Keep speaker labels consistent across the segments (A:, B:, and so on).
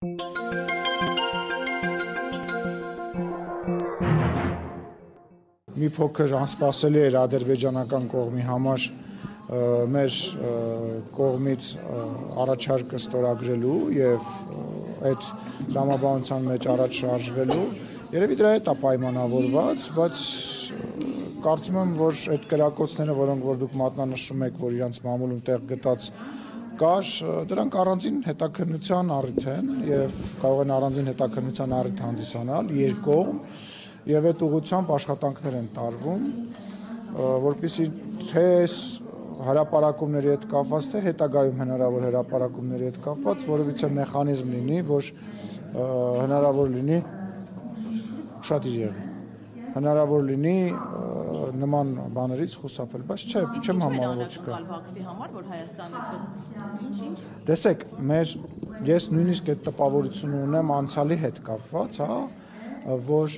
A: Մի փոքր անսպասելի էր ադրբեջանական կողմի համար մեր կողմից առաջարկը ստորագրելու եւ այդ դրամաբանության մեջ առաջ շարժվելու երևի դրա հետ է պայմանավորված, բայց կարծում եմ, որ այդ կրակոցները, որոնք որ դուք մատնանշում եք, որ իրանց մամուլում տեղ գտած կար, դրանք առանձին հետաքննության առիթ են եւ կարող են առանձին հետաքննության առիթ հանդիսանալ երկկողմ եւ այդ ուղղությամբ աշխատանքներ են տարվում, որպեսզի թե հրապարակումների հետ կապված, թե հետագայում հնարավոր հրապարակումների հետ կապված որևիցե մեխանիզմ լինի, որ հնարավոր լինի շատ եղի, հնարավոր լինի նման բաներից խուսափել, բայց չեմ համարում, որ չկա։
B: Որ Հայաստանը
A: Տեսեք, ես նույնիսկ այդ տպավորությունը ունեմ անցյալի հետ կապված, որ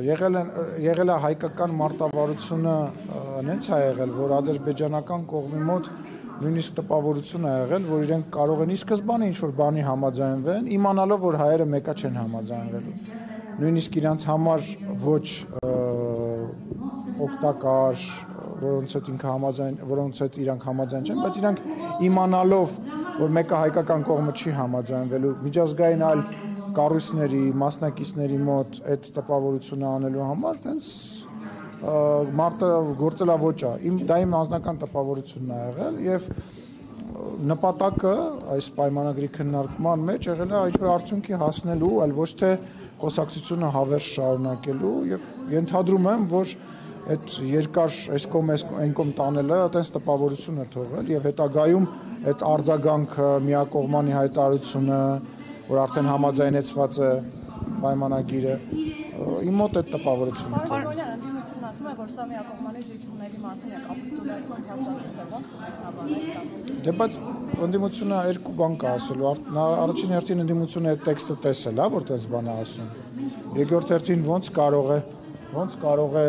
A: եղել է հայկական մարտավարությունը նենց է եղել, որ ադրբեջանական կողմի մոտ նույնիսկ տպավորություն է եղել, որ իրենք կարող են ի սկզբանե ինչ-որ բանի համաձայնվեն, իմանալով, որ հայերը մեկա չեն համաձայնվելու։ Նույնիսկ իրանց համար ոչ օգտակար, որոնց հետ իրանք համաձայն չեն, բայց իրանք իմանալով, որ մեկը հայկական կողմը չի համաձայնվելու, միջազգային այլ կառույցների, մասնակիցների մոտ այդ տպավորությունը անելու համար, տենց մարտը գործելավոճ է։ Դա իմ անձնական տպավորությունն է եղել եւ նպատակը այս պայմանագրի քննարկման մեջ եղել է ինչ-որ արդյունքի հասնելու, այլ ոչ թե խոսակցությունը հավերժ շարունակելու եւ ենթադրում եմ, որ այդ երկար այս կողմ տանելը այտենց տպավորություն է թողել եւ հետագայում այդ արձագանքը միակողմանի հայտարարությունը, որ արդեն համաձայնեցված է պայմանագիրը, իմ մոտ այդ տպավորությունը է թողել։
B: Ասում է, որ սա միակողմանի զիջումների մասին է, կապիտուլյացիոն հաստատել,
A: Դե բայց ընդդիմությունը երկու բան կա ասելու, առաջին հերթին ընդդիմությունը այդ տեքստը տեսել է, որ տենց բան է ասում, երկրորդ հերթին ոնց կարող է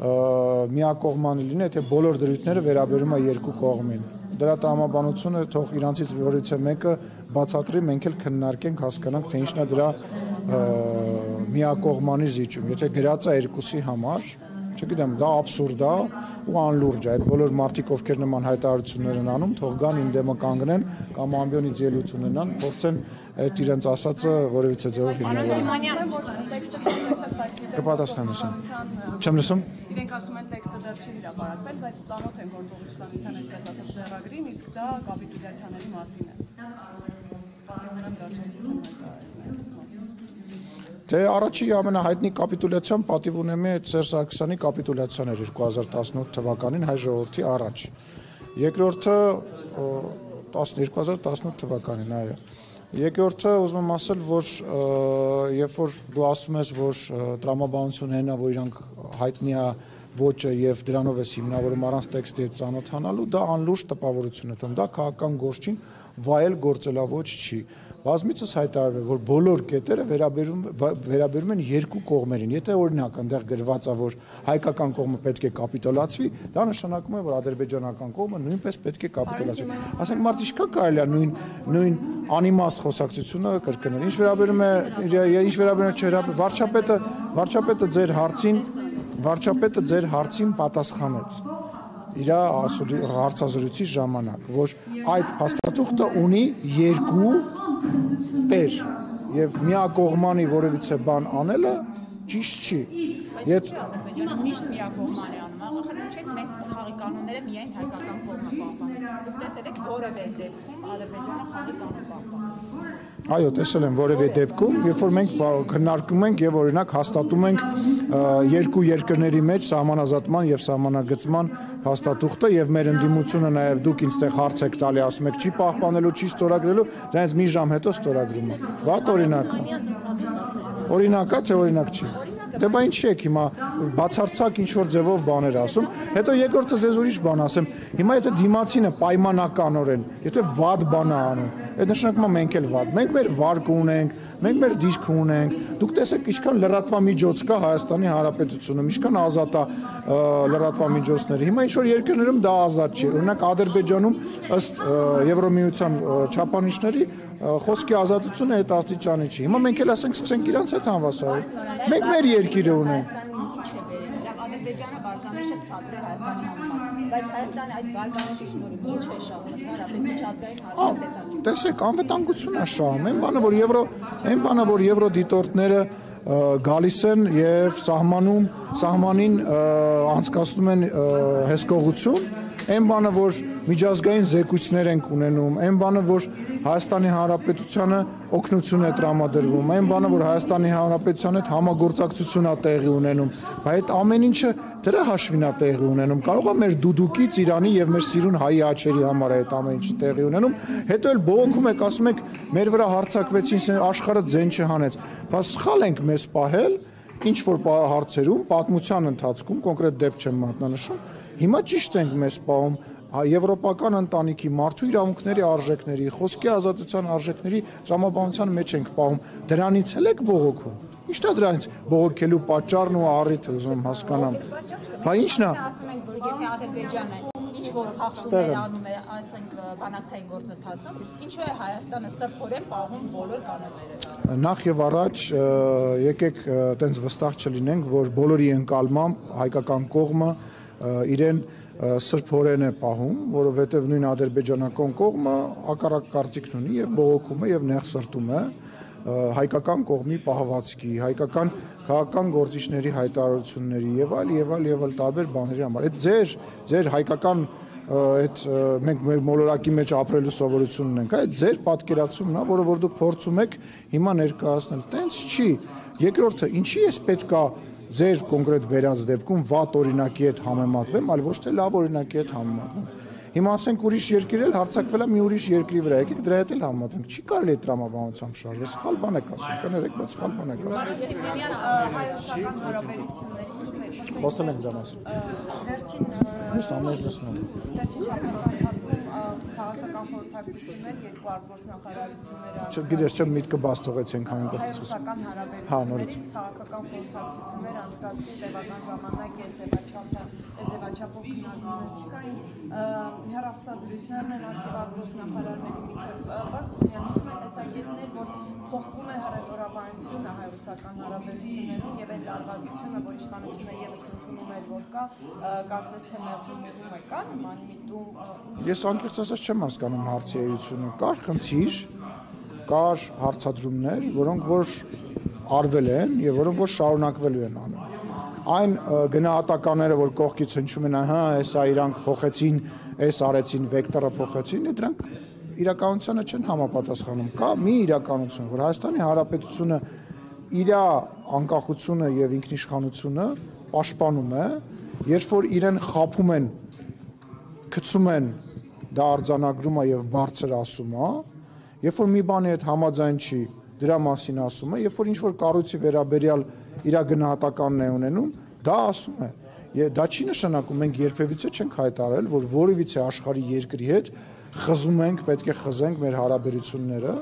A: միակողմանի լինի, եթե բոլոր դրույթները վերաբերում է երկու կողմին։ Դրա տրամաբանությունը թող իրանցից որից է մեկը բացատրի, մենք էլ քննարկենք, հասկանանք, թե ինչն է դրա միակողմանի զիջում։ Եթե գրած է երկուսի համար, չգիտեմ, դա աբսուրդ է ու անլուրջ է։ Այդ բոլոր մարդիկ, ովքեր նման հայտարարություններ են անում, թող գան իմ դեմը կանգնեն կամ ամբիոնից ելույթ ունենան, փորձեն այդ իրենց ասածը որևիցե ձևով կպատասխանեմ։ Չեմ լսում։
B: Իրենք ասում են տեքստը դեռ չի հրապարակվել, բայց ծանոթ են գործողությունից, այսպես ասած, ձեռագրին, իսկ դա կապիտուլյացիաների մասին է։
A: Դե առաջի ամենահայտնի կապիտուլյացիան պատիվ ունեմի Սերժ Սարգսյանի կապիտուլյացիան էր 2018 թվականին հայ ժողովրդի առաջ։ Երկրորդը 2018 թվականին, այո։ Երկրորդը ուզում եմ ասել, որ երբ որ դու ասում ես, որ տրամաբանությունը հենա, որ իրանք հայտնի է ոճը եւ դրանով է հիմնավորում առանց տեքստի հետ ծանոթանալու, դա անլուրջ տպավորություն է տալիս, դա քաղաքական գործին վայել գործելավոճ չի։ Բազմիցս հայտարարվել է, որ բոլոր կետերը վերաբերում են երկու կողմերին։ Եթե օրինակ այնտեղ գրված է, որ հայկական կողմը պետք է կապիտուլացվի, դա նշանակում է, որ ադրբեջանական կողմը նույնպես պետք է կապիտուլացվի։ Ասենք մարդ ինչքան կարելի է նույն անիմաստ խոսակցությունը կրկնել։ Ինչ վերաբերում է վարչապետը ձեր հարցին պատասխանեց իր հարցազրույցի ժամանակ, որ այդ փաստաթուղթը ունի երկու տեր եւ միակողմանի որևիցե բան անելը ճիշտ չի։
B: Միշտ միակողմանի անում, ախր մենք խաղի կանոնները միայն հայկական կողմը պահպանում։ Դուք տեսել եք որևէ դեպքում Ադրբեջանը խաղի կանոն պահպանում։
A: Այո, տեսել եմ որևէ դեպքում, երբ որ մենք քննարկում ենք եւ օրինակ հաստատում ենք երկու երկրների մեջ սահմանազատման եւ սահմանագծման հաստատուղթը եւ մեր ընդդիմությունը նաեւ դուք ինձ տեղ հարց եք տալի, ասում եք չի պահպանելու, չի ստորագրելու, դրանից մի ժամ հետո ստորագրում է։ Վատ օրինակ է։ Օրինակ է, թե օրինակ չի։ Դե բա ինչ եք հիմա բացարձակ ինչ որ ձևով բաներ ասում, հետո երկրորդը ձեզ ուրիշ բան ասեմ։ Հիմա եթե դիմացինը պայմանականորեն, եթե վատ բան է անում, այդ նշանակում է մենք էլ վատ։ Մենք մեր վարկը ունենք, մենք մեր դիրքը ունենք։ Դուք տեսեք ինչքան լրատվամիջոց կա Հայաստանի Հանրապետությունում, ինչքան ազատ է լրատվամիջոցները։ Հիմա ինչ որ երկրներում դա ազատ չի։ Օրինակ Ադրբեջանում ըստ Եվրոմիության չափանիշների խոսքի ազատությունը այդ աստիճանի չի։ Հիմա մենք էլ ասենք սկսենք իրանց հետ հավասարել։ Մենք մեր երկիրը ունենք։
B: Ադրբեջանը Բալկանեշը ցածր է Հայաստանի համեմատ, բայց Հայաստանը այդ Բալկանեշի շնորհիվ ինչ է շահում, հանրապես միջազգային հարաբերություններ։
A: Տեսեք, անվտանգություն է շահում, այն բանը, որ եվրո դիտորդները գալիս են եւ սահմանին անցկացնում են հսկողություն, այն բանը, որ միջազգային զեկույցներ ենք ունենում, այն բանը, որ Հայաստանի Հանրապետությանը օգնություն է տրամադրվում, այն բանը, որ Հայաստանի Հանրապետության հետ համագործակցություն է տեղի ունենում, բայց այդ ամեն ինչը դրա հաշվին է տեղի ունենում, կարող է մեր դուդուկից Իրանի եւ մեր սիրուն հայի աչերի համար է այդ ամեն ինչը տեղի ունենում, հետո էլ բողոքում եք, ասում եք, մեր վրա հարձակվեցին, աշխարհը ձեն չհանեց, բայց սխալ ենք մեզ պահել ինչ որ հարցերում, պատմության ընթացքում, կոնկրետ դեպք չեմ մատնանշում, հիմա ճիշտ ենք մեզ պահում եվրոպական ընտանիքի մարդու իրավունքների արժեքների, խոսքի ազատության արժեքների տրամաբանության մեջ ենք պահում, դրանից էլ եք բողոքում։ Ի՞նչն է դրանից բողոքելու պատճառն ու առիթը, ուզում հասկանամ։ Բա ի՞նչն է։
B: Ասում ենք, որ եթե Ադրբեջանը ինչ որ խախտումներ անում է, ասենք բանակցային գործընթացում, ինչու է Հայաստանը սրբորեն պահում բոլոր կանոնները։
A: Նախ եւ առաջ եկեք տենց վստահ չլինենք, որ բոլորի ընկալմամբ հայկական կողմը իրեն սրբորեն է պահում, որովհետև նույն ադրբեջանական կողմը հակառակ կարծիքն ունի եւ բողոքում է եւ նեղսրտում է հայկական կողմի պահվածքի, հայկական քաղաքական գործիչների հայտարարությունների եւ այլ տարբեր բաների համար։ Այդ ձեր հայկական այդ մենք մեր մոլորակի մեջ ապրելու սովորությունն ունենք, այդ ձեր պատկերացումն է, որը որ դուք փորձում եք հիմա ներկայացնել։ Տենց չի։ Երկրորդը, ինչի էս պետքա ձեր կոնկրետ վերած դեպքում վատ օրինակի հետ համեմատվեմ, այլ ոչ թե լավ օրինակի հետ համեմատվեմ։ Հիմա ասենք ուրիշ երկիր էլ հարձակվել է մի ուրիշ երկրի վրա, եկեք դրա հետ էլ համեմատենք։ Չի կարելի այդ տրամաբանությամբ շարժվել, սխալ բան եք ասում, կներեք, բայց սխալ բան եք ասում։
C: Հայ-ռուսական հարաբերությունների
A: Խոսել ենք դրա մասին։
C: Վերջին քաղաքական խորհրդակցություններ երկու արտգործնախարարությունները
A: Չգիտես, չեմ միտքը բաց թողեցինք այն կողմից։
C: հայ-ռուսական հարաբերություններից քաղաքական խորհրդակցություններ անցկացվում տևական ժամանակ ձևաչափով քննարկումներ չկային հեռախոսազրույցներն են ակտիվ արտգործնախարարների միջև Բարսուկյան ինչ է տեսակետներ որ փոխվում է հռետորաբանությունը հայ-ռուսական հարաբերություններում եւ այն լարվածությունը որ իշխանությունը եւս ընդունում էր որ կա կարծես թե մեղրում է կա նման միտում
A: Ես անկեղծ ասած չեմ հասկանում հարցի էությունը կար խնդիր կար հարցադրումներ որոնք որ արվել են եւ որոնք որ շարունակվելու են անում այն գնահատականները որ կողքից հնչում են հա հեսա իրանք փոխեցին այս արեցին վեկտորը փոխեցին դրանք իրականությանը չեն համապատասխանում կա մի իրականություն որ Հայաստանի Հանրապետությունը իր անկախությունը եւ ինքնիշխանությունը պաշտպանում է երբ որ իրեն խափում են գցում են դա արձանագրում է եւ բարձր ասում է երբ որ մի բանի հետ համաձայն չի դրա մասին ասում է երբ որ ինչ որ կառույցի վերաբերյալ իր գնահատականն է ունենում դա ասում է եւ դա չի նշանակում մենք երբևիցե չենք հայտարարել որ որևիցե աշխարհի երկրի հետ խզում ենք պետք է խզենք մեր հարաբերությունները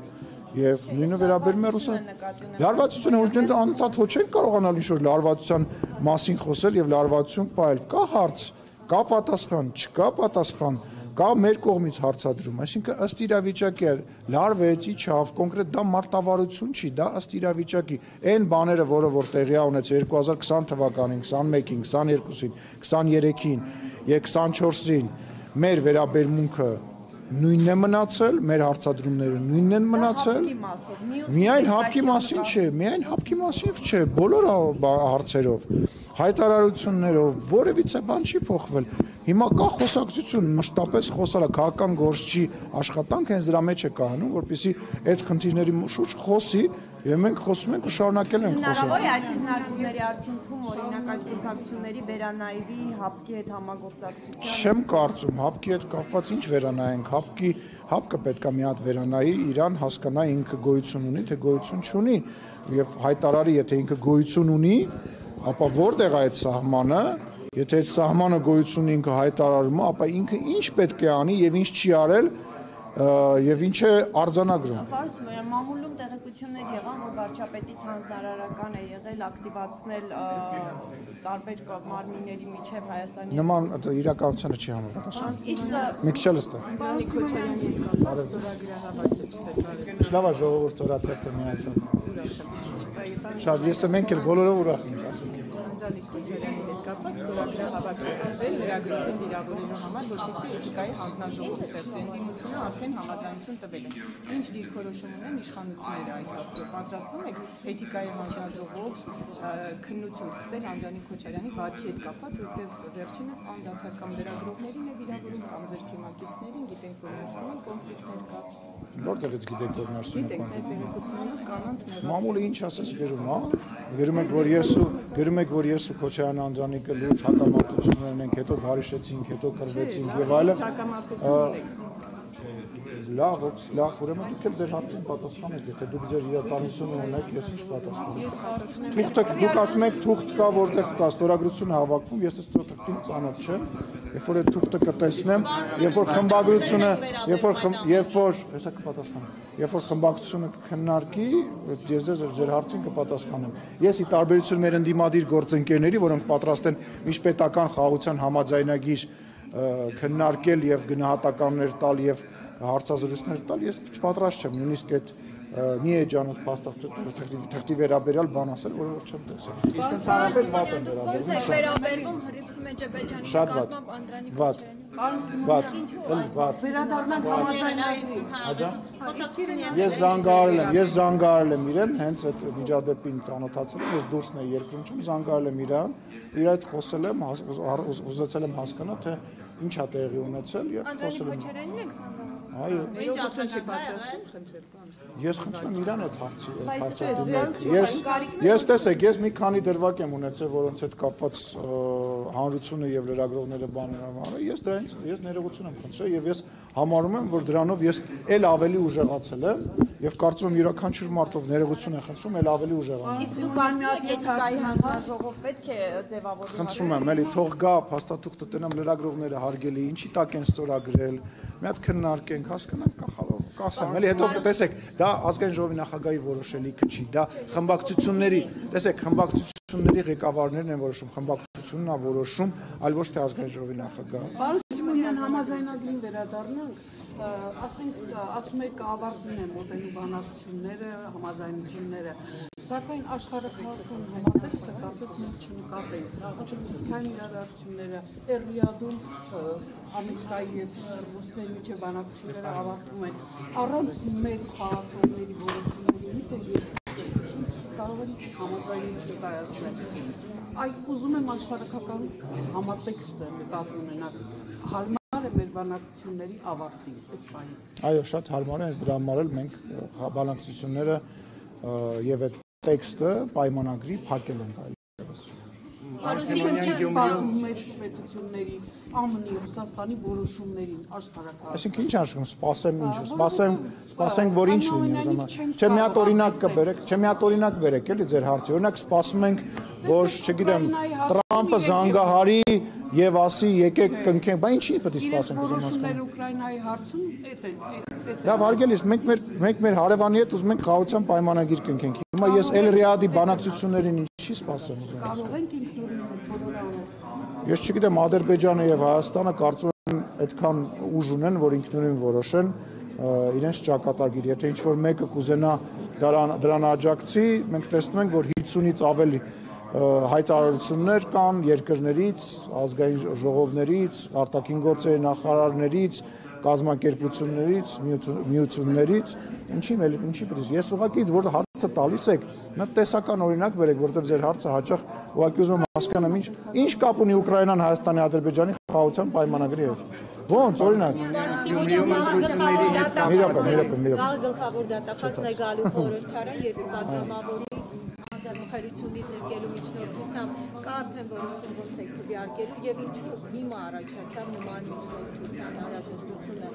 A: եւ նույնը վերաբերում է Ռուսաստան լարվածությունը որ անընդհատ ոչ չենք կարողանալ ինչ-որ լարվածության մասին խոսել եւ լարվածություն պահել կա հարց կա պատասխան չկա պատասխան կա մեր կողմից հարցադրում այսինքն ըստ իրավիճակի լարվեց իջավ կոնկրետ դա մարտավարություն չի դա ըստ իրավիճակի այն բաները որը որ տեղի ունեց 2020 թվականին 21-ին 22-ին 23-ին եւ 24-ին մեր վերաբերմունքը նույնն է մնացել, մեր հարցադրումները նույնն են մնացել։ Միայն հապկի մասին չէ, միայն հապկի մասին չէ, բոլոր հարցերով, հայտարարություններով, որևիցե բան չի փոխվել։ Հիմա կա խոսակցություն, մշտապես խոսալը քաղաքական գործչի աշխատանք հենց դրա մեջ է կայանում, որպեսզի այդ խնդիրների շուրջ խոսի եւ մենք խոսում ենք ու շարունակել ենք խոսել։
C: Հնարավոր է այս քննարկումների արդյունքում օրինակ այդ խոսակցությունների վերանայվի հապկի հետ համագործակցության։
A: Չեմ կարծում, հապկի հետ կապված ինչ վերանայենք, հապկը պետք է մի հատ վերանայի, Իրան հասկանա ինքը գոյություն ունի, թե գոյություն չունի եւ հայտարարի, եթե ինքը գոյություն ունի, ապա որտեղ է այդ սահմանը, եթե այդ սահմանը գոյություն ինքը հայտարարում է, ապա ինքը ինչ պետք է անի եւ ինչ չի արել եւ ինչ է արձանագրում։
C: Պարզվում է մամուլում տեղեկություններ եղան, որ վարչապետից հանձնարարական է եղել ակտիվացնել տարբեր մարմինների միջև Հայաստանի
A: Նման իրականությանը չի համապատասխանում։
C: Իսկ
A: Մի քիչ էլ ստեղ։
C: Պարոն Քոչարյանի
A: Շլավա ժողովուրդ օրացերտը միացան։ Շատ ես մենք էլ բոլորով ուրախ ենք ասենք։
B: Անջալիկ Քոչարյանի հետ կապված ստորագրահավաք ստեղծել լրագրողին վիրավորելու համար, որպեսզի էթիկայի հանձնաժողով ստեղծի, ընդդիմությունը արդեն համաձայնություն տվել է։ Ինչ դիրքորոշում ունեն իշխանությունները այդ կապով, պատրաստվում եք էթիկայի հանձնաժողով քննություն սկսել Անջալիկ Քոչարյանի վարքի հետ կապված, որտեղ վերջինս անդադարական լրագրողներին է վիրավորում կամ ձեր թիմակիցներին, գիտենք, որ ներսում կոնֆլիկտներ կա։
A: Որտեղից գիտեք, որ ներսում
B: Գիտենք, մեր բերեկությունով կանանց
A: Մամուլը ինչ ասես գրում, հա։ Գրում եք, որ ես ու Քոչարյան Անդրանիկը լուրջ հակամարտություններ ունենք, հետո բարիշեցինք, հետո կռվեցինք եւ այլն։ Լավ, ուրեմն դուք էլ ձեր հարցին պատասխանեք, եթե դուք ձեր իրականությունը ունեք, ես ինչ պատասխանեմ։ Դուք ասում եք թուղթ կա, որտեղ կա ստորագրություն հավաքում, ես այս թուղթին ծանոթ չեմ, երբ որ այդ թուղթը կտեսնեմ, երբ որ խմբագրությունը, հեսա կպատասխանեմ, երբ որ խմբակցությունը կքննարկի, ես ձեր հարցին կպատասխանեմ։ Ես ի տարբերություն մեր ընդդիմադիր գործընկերների, որոնք պատրաստ են միջպետական խաղաղության համաձայնագիր քննարկել եւ գնահատականներ տալ եւ հարցազրույցներ տալ, ես չպատրաստ չեմ նույնիսկ այդ մի էջանոց փաստաթղթի վերաբերյալ բան ասել, որը որ չեմ տեսել։ Իսկ ընդհանրապես վատ եմ
C: վերաբերվում Հռիփսի Մեջաբեջյանի նկատմամբ Անդրանիկ Քոչարյանի
A: վերադառնանք համաձայնագրին։ Ես զանգարել եմ իրեն, հենց այդ միջադեպին ծանոթացել եմ, ես դուրսն եմ երկրում չեմ, զանգարել եմ իրան, իր հետ խոսել եմ, ուզեցել եմ հասկանալ, թե ինչ է տեղի ունեցել եւ խոսել եմ։
C: Անդրանիկ Քոչարյանին եք զանգահարել։
A: Այո։
B: Ներողություն չի պատրաստում, խնդրեմ։
A: Ես խնդրում եմ իրան այդ հարցը։ Ես տեսեք, ես մի քանի դրվագ եմ ունեցել, որոնց հետ կապված հանրությունը եւ լրագրողները բաներ են արել։ Ես ներողություն եմ խնդրել եւ ես համարում եմ, որ դրանով ես էլ ավելի ուժեղացել եմ եւ կարծում եմ յուրաքանչյուր մարդով ներողություն եմ խնդրում, էլ ավելի ուժեղանում։
C: Իսկ դուք էթիկայի հանձնաժողով պետք է ձևավորի։
A: Խնդրում եմ, էլի թող գա փաստաթուղթը տնեմ լրագրողները հարգելի, ինչի տակ են ստորագրել, մի հատ քննարկենք, հասկանանք, կասեմ, էլի հետո տեսեք, դա ազգային ժողովի նախագահի որոշելիքը չի, դա խմբակցությունների, տեսեք, խմբակցությունների ղեկավարներն են որոշում, խմբակցությունն է որոշում, այլ ոչ թե ազգային ժողովի նախագահը։
D: Պարոն Սիմոնյան, համաձայնագրին վերադառնանք, ասում եք ավարտին են մոտենում բանակցությունները, համաձայնությունները, սակայն աշխարհը քաղաքում համատեքստը կարծես մենք չնկատենք, ասենք իսկական իրադարձությունները Էրիադում Ամերիկայի եւ ռուսների միջև բանակցությունները ավարտվում են առանց մեծ խաղացողների որոշումների, կարող են համաձայնություն կայացնել։ Այդ ուզում եմ աշխարհական համատեքստը նկատի ունենալ, հարմար է մեր բանակցությունների ավարտին, Իսպանիա։
A: Այո, շատ հարմար է, այս դրա համար էլ մենք բանակցությունները եւ այդ տեքստը պայմանագրի փակել ենք այլևս։
D: Սպասում մեծ պետությունների ԱՄՆ-ի, Ռուսաստանի որոշումներին աշխարհական։
A: Այսինքն ինչ աշխում, սպասեմ ինչ, սպասենք որ ինչ լինի, Չէ մի հատ օրինակ բերեք, էլի ձեր հարցի։ Օրինակ սպասում ենք, որ, չգիտեմ, Տրամպը զանգահարի եւ ասի եկեք կնքենք, բա ինչի պետք է սպասենք
D: որոշումները Ուկրաինայի հարցում այդ
A: Լավ, հարգելիս, մենք մեր հարևանի հետ ուզում ենք խաղաղության պայմանագիր կնքենք։ Հիմա ես Էլ-Ռիադի բանակցություններին ինչի սպասեմ ուզում։
D: կարող ենք ինքնուրույն
A: Ես չգիտեմ, Ադրբեջանը եւ Հայաստանը կարծում եմ այդքան ուժ ունեն, որ ինքնուրույն որոշեն իրենց ճակատագիր։ Եթե ինչ-որ մեկը կուզենա դրան աջակցի, մենք տեսնում ենք, որ 50-ից ավելի հայտարարություններ կան երկրներից, ազգային ժողովներից, արտաքին գործերի նախարարներից, կազմակերպություններից, միություններից, ինչի պրիզ։ Ես ուղղակի որ հարցը տալիս եք, մի տեսական օրինակ բերեք, որտեղ ձեր հարցը հաճախ ուղղակի ուզում եմ հասկանամ ինչ կապ ունի Ուկրաինան Հայաստանի Ադրբեջանի խաղաղության պայմանագրի հետ։ Ոնց օրինակ։
C: Գլխավոր դատախազն է գալու խորհրդարան եւ պատգամավորի Խերությունից եկելու միջնորդությամբ կա արդեն որոշում ոնց է քվեարկելու եւ ինչու հիմա առաջացավ նման միջնորդության անհրաժեշտությունը։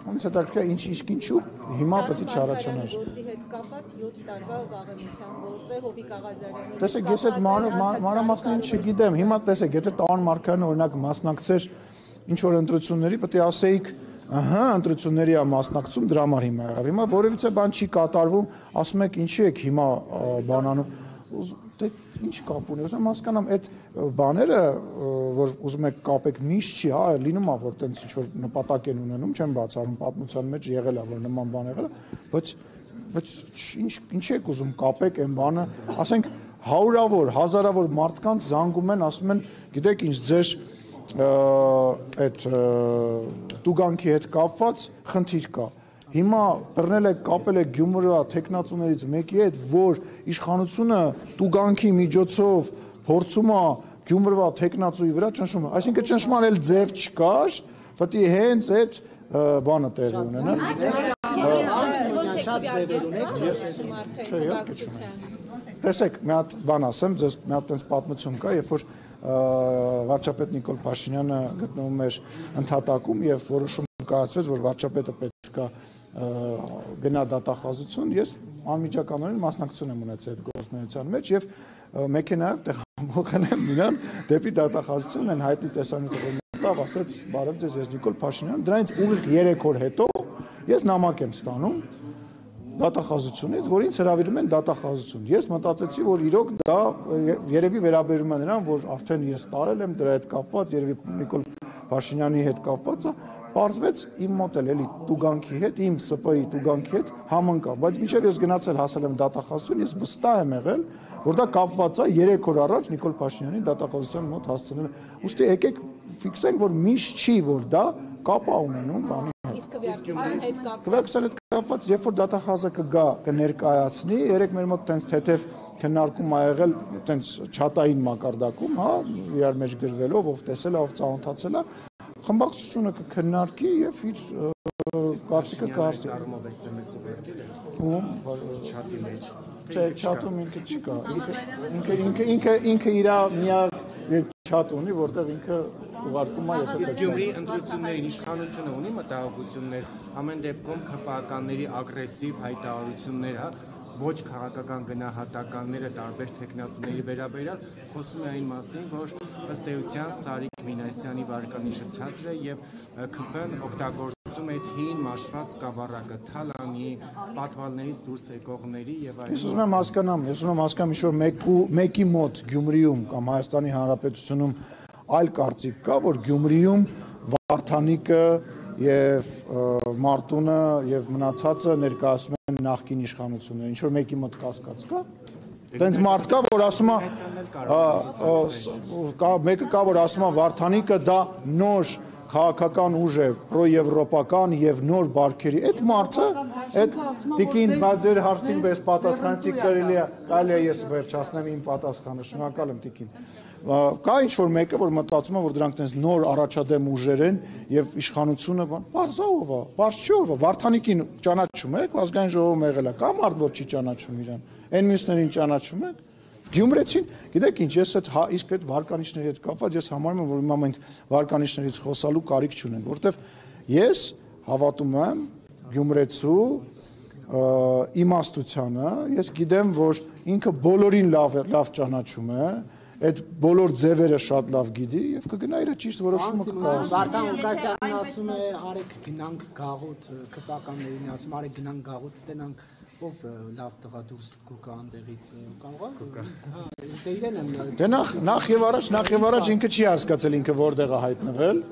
A: Ոնց է դա ինչու հիմա պետք է չառաջանար։
C: Գործի հետ կապված 7 տարվա վաղեմության գործ է Հովիկ Աղազարյանի։
A: Տեսեք, ես այդ մանրամասնին չգիտեմ։ Հիմա տեսեք, եթե Տան Մարկարյանը օրինակ մասնակցեր ինչ որ ընտրությունների, պետք է ասեիք ահա ընտրությունների է մասնակցում դրա համար հիմա եղավ։ Հիմա որևիցե բան չի կատարվում, ասում եք ինչի եք հիմա բանանում։ ինչ կապ ունի, ուզում հասկանամ այդ բաները, որ ուզում եք կապեք միշտ չի, հա, լինում է որ տենց ինչ որ նպատակ են ունենում, չեմ բացառում պատմության մեջ եղել է որ նման բան եղել է, բայց ինչ եք ուզում կապեք այն բանը, ասենք հարյուրավոր, հազարավոր մարդկանց զանգում են, ասում են, գիտեք ինչ ձեր այդ տուգանքի հետ կապված խնդիր կա։ Հիմա բռնել եք, կապել եք Գյումրվա տեխնացուներից մեկի հետ, որ իշխանությունը տուգանքի միջոցով փորձում է Գյումրվա տեխնացուի վրա ճնշում։ Այսինքն ճնշման էլ ձև չկար, պետք է հենց այդ բանը տեղի ունենա։
E: Շատ ձևեր ունեք,
A: Տեսեք, մի հատ բան ասեմ, ձեզ մի հատ տենց պատմություն կա, երբ որ վարչապետ Նիկոլ Փաշինյանը գտնվում էր ընդհատակում եւ որոշում կայացվեց, որ վարչապետը պետք է գնա դատախազություն, ես անմիջականորեն մասնակցություն եմ ունեցել այդ գործունեության մեջ եւ մեքենայով տեղափոխել եմ նրան դեպի դատախազություն, են հայտնի տեսանյութը լավ ասեց, բարև ձեզ, ես Նիկոլ Փաշինյան, դրանից ուղիղ 3 օր հետո ես նամակ եմ ստանում դատախազությունից, որ ինձ հրավիրում են դատախազություն։ Ես մտածեցի, որ իրոք դա երևի վերաբերում է նրան, որ արդեն ես տարել եմ դրա հետ կապված, երևի Նիկոլ Փաշինյանի հետ կապված է, պարզվեց իմ մոտ էլի տուգանքի հետ, իմ ՍՊ-ի տուգանքի հետ համընկա, բայց մինչև ես գնացել հասել եմ դատախազություն, ես վստահ եմ եղել, որ դա կապված է 3 օր առաջ Նիկոլ Փաշինյանի դատախազության մոտ հասցնել։ Ուստի եկեք ֆիքսենք, որ միշտ չի, որ դա կապ է ունենում բանի հետ։
E: Իսկ քվեարկության հետ կապված։
A: Քվեարկության հետ կապված, երբ որ դատախազը կգա, կներկայացնի, երեք մեր մոտ տենց թեթև քննարկում ա եղել, տենց չաթային մակարդակում, հա, իրար մեջ գրվելով, ով տեսել է, ով ծանոթացել է, խմբակցությունը կքննարկի եւ իր կարծիքը կհասցնի։ Չաթի մեջ։ Չէ, չաթում ինքը չկա։ Ինքը իր միակ չաթ ունի, որտեղ ինքը ուղարկում է եթե
F: Իսկ Գյումրի ընտրություններին իշխանությունը ունի մտահոգություններ, ամեն դեպքում ԿՊԱ-կանների ագրեսիվ հայտարարություններ, հա, ոչ քաղաքական գնահատականները տարբեր տեխնացուների վերաբերյալ խոսում է այն մասին, որ ըստ էության Սարիկ Մինասյանի վարկանիշը ցածր է եւ ԿՓ-ն օգտագործում է հին մաշված սկավառակը, թալանի, պատվալներից դուրս եկողների եւ այլն։
A: Ես ուզում եմ հասկանամ, ինչ որ մեկի մոտ Գյումրիում կամ Հայաստանի Հանրապետությունում այլ կարծիք կա, որ Գյումրիում Վարդանիկը եւ Մարտունը եւ մնացածը ներկայացնում են նախկին իշխանությունը, ինչ որ մեկի մոտ կասկած կա։ Տենց մարդ կա, որ ասում է մեկը կա, որ ասում է Վարդանիկը դա նոր քաղաքական ուժ է, պրոեվրոպական եւ նոր բարքերի։ Այդ մարդը, այդ տիկին բաձեր հարցին պես պատասխանեցիք կարելի է ես վերջացնեմ իմ պատասխանը, շնորհակալ եմ տիկին։ Կա ինչ որ մեկը, որ մտածում է, որ դրանք տենց նոր առաջադեմ ուժեր են եւ իշխանությունը բարձավ է, բարձ չի ով է, Վարդանիկին ճանաչում եք, ազգային ժողովում եղել է, կա մարդ, որ չի ճանաչում իրան։ Այն մյուսներին ճանաչում եք։ Գյումրեցին, գիտեք ինչ, ես իսկ այդ վարկանիշների հետ կապված ես համարում եմ, որ հիմա մենք վարկանիշներից խոսալու կարիք չունենք, որովհետև ես հավատում եմ գյումրեցու իմաստությանը, ես գիտեմ, որ ինքը բոլորին լավ ճանաչում է, այդ բոլոր ձևերը շատ լավ գիտի եւ կգնա իր ճիշտ որոշումը կկայացնի։
G: Վարդան Ղուկասյանն ասում է, արեք գնանք գաղութ, ԿՊԱ-կաններին ասում, արեք գնանք գաղութ, տենանք ով լավ տղա դուրս կուկա այնտեղից կարող է։ Դե իրեն եմ։
A: Դե նախ եւ առաջ ինքը չի հասկացել ինքը որտեղ է հայտնվել։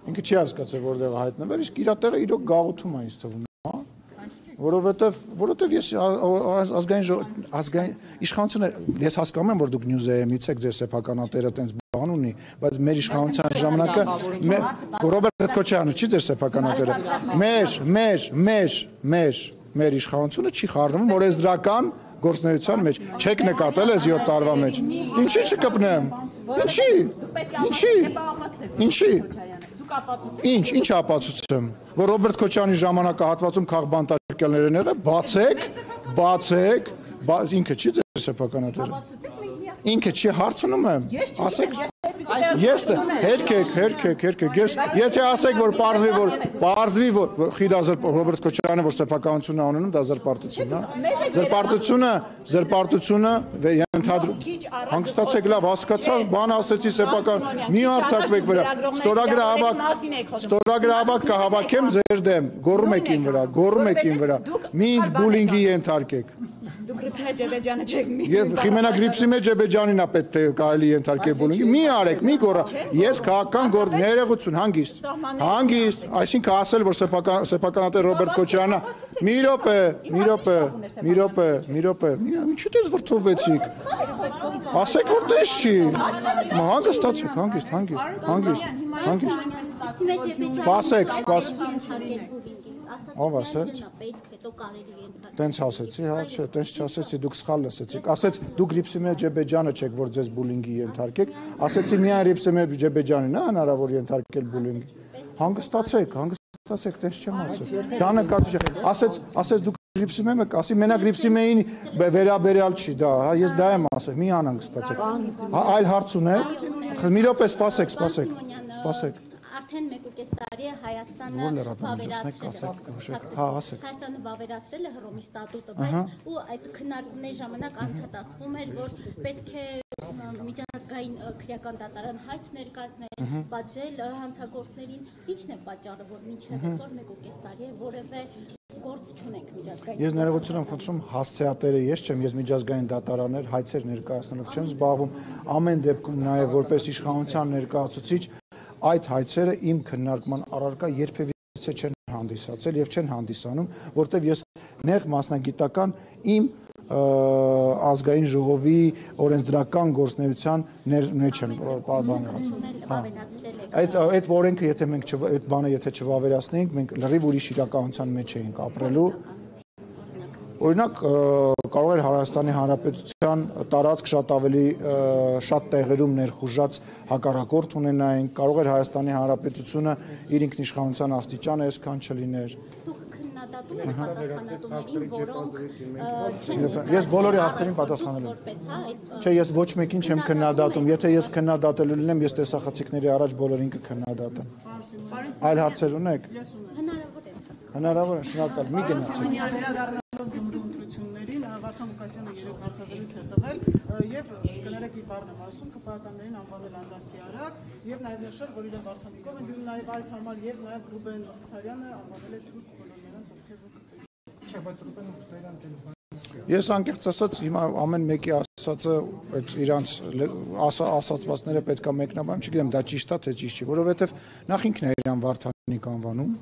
A: Ինքը չի հասկացել որտեղ է հայտնվել, իսկ իր տեղը իրոք գաղութում է ինձ թվում, հա։ Որովհետև ես ազգային իշխանությունը ես հասկանում եմ, որ դուք Նյուզեեմից եք, ձեր սեփականատերը տենց բան ունի, բայց մեր իշխանության ժամանակը Ռոբերտ Քոչարյանը չի ձեր սեփականատերը։ Մեր իշխանությունը չի խառնվում օրենսդրական գործունեության մեջ։ Չեք նկատել այս 7 տարվա մեջ։ Ինչի չկպնեմ։ Ինչի։ Ինչ ապացուցեմ, որ Ռոբերտ Քոչարյանի ժամանակահատվածում քաղբանտարկյալներ են եղել, բացեք, ինքը չի ձեր սեփականատերը։ Ինքը չի հարցնում եմ, ասեք, ես հերքեք, եթե ասեք, որ պարզվի, որ խիդազր Ռոբերտ Քոչարյանը, որ սեփականություն է ունենում, դա զրպարտություն է, զրպարտությունը հանգստացեք լավ, հասկացավ, բան ասեցի սեփական, մի հարցակվեք վրա, ստորագրահավաք կհավաքեմ ձեր դեմ, գոռում եք իմ վրա, մի ինձ բուլինգի ենթարկեք։
B: Դուք Գրիփսիմե Ջեբեջյանը չեք մի։
A: Եվ Խիմենա Գրիփսիմե Ջեբեջյանին է պետք է կարելի ենթարկել բուլինգի։ Մի արեք, մի գոռա։ Ես քաղաքական գործ ներողություն, հանգիստ։ Հանգիստ, այսինքն ասել, որ սեփականատեր Ռոբերտ Քոչարյանը մի րոպե։ Ինչու՞ դες վրթովվեցիք։ Ասեք որ դες չի։ Հանգստացեք, հանգիստ։ Սպասեք։ Ով ասեց։ Տենց ասեցի, հա, չէ, տենց չասեցի, դուք սխալ լսեցիք։ Ասեց դուք Գրիփսիմե Ջեբեջյանը չեք, որ ձեզ բուլինգի ենթարկեք։ Ասեցի միայն Գրիփսիմե Ջեբեջյանին է հնարավոր ենթարկել բուլինգի։ Հանգստացեք, տենց չեմ ասել։ Դա նկատի չէ։ Ասեց դուք Գրիփսիմե եք, ասի մենակ Գրիփսիմեին վերաբերյալ չի դա, հա, ես դա եմ ասել, մի անհանգստացեք։ Այլ հարց ունեք։ Մի րոպե սպասեք։
H: Արդեն 1.5 տարի է Հայաստանը վավերացրել է Հռոմի ստատուտը, բայց ու այդ քննարկումների ժամանակ անդրադառնում էր, որ պետք է միջազգային քրեական դատարան հայց ներկայացնել, պատժել հանցագործներին։ Ինչն է պատճառը, որ մինչև այսօր 1.5 տարի է որևէ գործ չունենք միջազգային։ Ես
A: ներողություն եմ խնդրում, հասցեատերը ես չեմ, ես միջազգային դատարաններ հայցեր ներկայացնելով չեմ զբաղվում, ամեն դեպքում նաև որպես իշխանության ներկայացուցիչ այդ հայցերը իմ քննարկման առարկա երբևիցե չեն հանդիսացել եւ չեն հանդիսանում, որտեվ ես նեղ մասնագիտական իմ ազգային ժողովի օրենսդրական գործունեության մեջ եմ պարբանված։ Այդ օրենքը եթե մենք այդ բանը եթե չվավերացնեինք, մենք լրիվ ուրիշ իրականության մեջ էինք ապրելու։ Օրինակ կարող էր Հայաստանի Հանրապետության տարածք շատ տեղերում ներխուժած հակառակորդ ունենային, կարող էր Հայաստանի Հանրապետությունը իր ինքնիշխանության աստիճանը այսքան չլիներ։
H: Դուք քննադատում եք պատասխանատուներին, որոնք չեն։
A: Ես բոլորի հարցերին պատասխանել եմ։ Չէ, ես ոչ մեկին չեմ քննադատում։ Եթե ես քննադատելու լինեմ, ես տեսախցիկների առաջ բոլորին կքննադատեմ։ Այլ հարցեր ունեք։ Հնարավոր է, շնորհակալ, մի գնացեք։
I: Գյումրու ընտրություններին Վարդան Ղուկասյանը երեք հարցազրույց է տվել եւ կներեք իր բառն եմ ասում ԿՊԱ-ականներին անվանել անդաստի արագ եւ նաեւ նշել, որ իրեն Վարդանիկով են դիմում նաեւ այդ համար եւ նաեւ Ռուբեն Մխիթարյանը անվանել է թուրք բոլոր նրանց, ովքեր չէ, բայց Ռուբեն Մխիթարյանը տենց Ես անկեղծ ասած հիմա ամեն մեկի ասածը այդ իրանց ասացվածները պետքա մեկնաբանեմ, չգիտեմ դա ճիշտ է թե ճիշտ չի, որովհետեւ նախ ինքն է իրան Վարդանիկ անվանում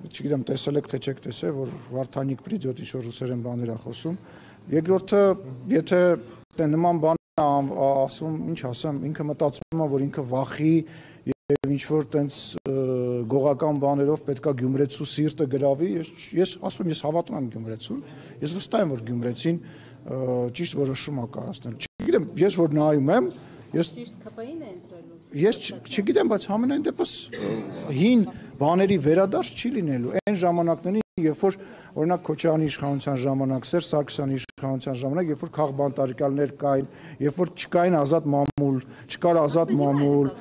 I: Չգիտեմ տեսել եք թե չեք տեսել, որ Վարդանիկ Պրիդյոտ ինչ-որ ռուսերեն բաներ է խոսում։ Երկրորդը, եթե նման բան ասում, ինչ ասեմ, ինքը մտածում է, որ ինքը վախի եւ ինչ-որ տենց գողական բաներով պետքա գյումրեցու սիրտը գրավի։ Ես ասում եմ, ես հավատում եմ գյումրեցուն։ Ես վստահ եմ, որ գյումրեցին ճիշտ որոշում է կայացնել։ Չգիտեմ, ես որ նայում եմ, ես ճիշտ ԿՊ-ին է ընտրելու։ Ես չգիտեմ, բայց համենայն դեպս հին բաների վերադարձ չի լինելու։ Այն ժամանակներին, երբ որ օրինակ Քոչարյանի իշխանության ժամանակ, Սերժ Սարգսյանի իշխանության ժամանակ, երբ որ քաղբանտարկյալներ կային, երբ որ չկային ազատ մամուլ, չկար ազատ մամուլ,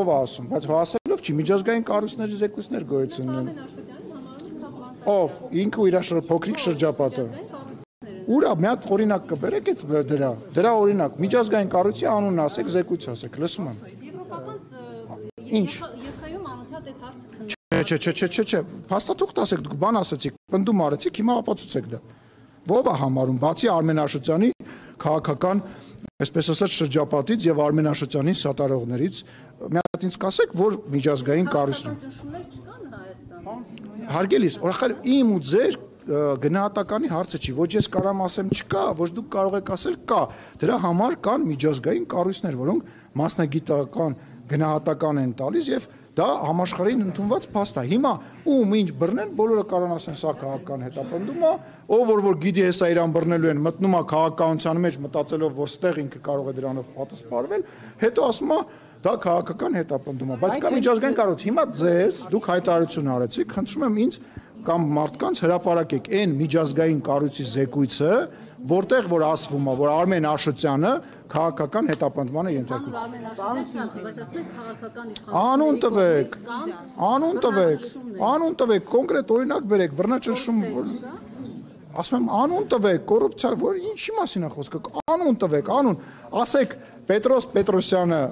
I: ով է ասում, բայց հասելով չի միջազգային կառույցների զեկույցներ գոյություն ունեն։ Ով ինքը իր փոքրիկ շրջապատը։ Ուրա մի հատ օրինակ կբերեք այդ դրա օրինակ միջազգային կառույցի անունն ասեք, զեկույց ասեք, լսում եմ։ Ինչ։ Եվրոպայում անընդհատ այդ հարցը Չէ, փաստաթուղթ ասեք, դուք բան ասեցիք, պնդում արեցիք, հիմա ապացուցեք դա։ Ո՞վ է համարում, բացի Արմեն Աշոտյանի քաղաքական, այսպես ասած, շրջապատից եւ Արմեն Աշոտյանի սատարողներից, մի հատ ինձ կասեք, որ միջազգային կառույցն Հարգելիս, օրախալ իմ ու ձեր գնահատականի հարցը չի, ոչ ես կարամ ասեմ չկա, ոչ դուք կարող եք ասել կա, դրա համար կան միջազգային կառույցներ, որոնք մասնագիտական գնահատական են տալիս եւ դա համաշխարհային ընդունված փաստ է։ Հիմա ում ինչ բռնեն, բոլորը կարող ասեն սա քաղաքական հետապնդում է, ով որ գիտի հեսա իրան բռնելու են, մտնում է քաղաքականության մեջ մտածելով, որ ստեղ ինքը կարող է դրանով պատասխանվել, հետո ասում է դա քաղաքական հետապնդում է, բայց կա միջազգային կառույց։ Հիմա ձեզ դուք հայտարարություն արեցիք, խնդրում եմ ինձ կամ մարդկանց հրապարակեք այն միջազգային կառույցի զեկույցը, որտեղ որ ասվում է, որ Արմեն Աշոտյանը քաղաքական հետապնդման է ենթարկվում։ Անուն տվեք, կոնկրետ օրինակ բերեք, բռնաճնշում, ասում եմ անուն տվեք, կոռուպցիա, որ ինչի մասին է խոսքը, անուն տվեք, անուն, ասեք Պետրոս Պետրոսյանը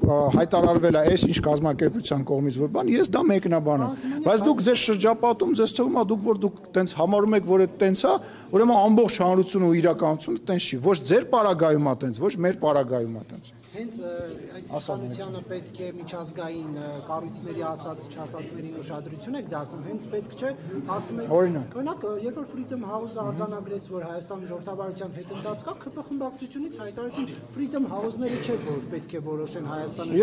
A: հայտարարվել է այս ինչ կազմակերպության կողմից որ բան, ես դա մեկնաբան եմ, բայց դուք ձեզ շրջապատում ձեզ թվում է որ դուք տենց համարում եք որ այդ տենց է, ուրեմն ամբողջ հանրությունը ու իրականությունը տենց չի, ոչ ձեր պարագայում է տենց, ոչ մեր պարագայում է տենց։
G: Հենց այս իշխանությանը պետք է միջազգային կառույցների ասած չասածներին ուշադրություն եք դարձնում, հենց պետք չէ ասում եք օրինակ երբ որ Freedom House-ը արձանագրեց որ Հայաստանի ժողովրդավարության հետընթաց կա ԿՊ խմբակցությունից հայտարարեցին Freedom House-ները չէ որ պետք է որոշեն Հայաստանի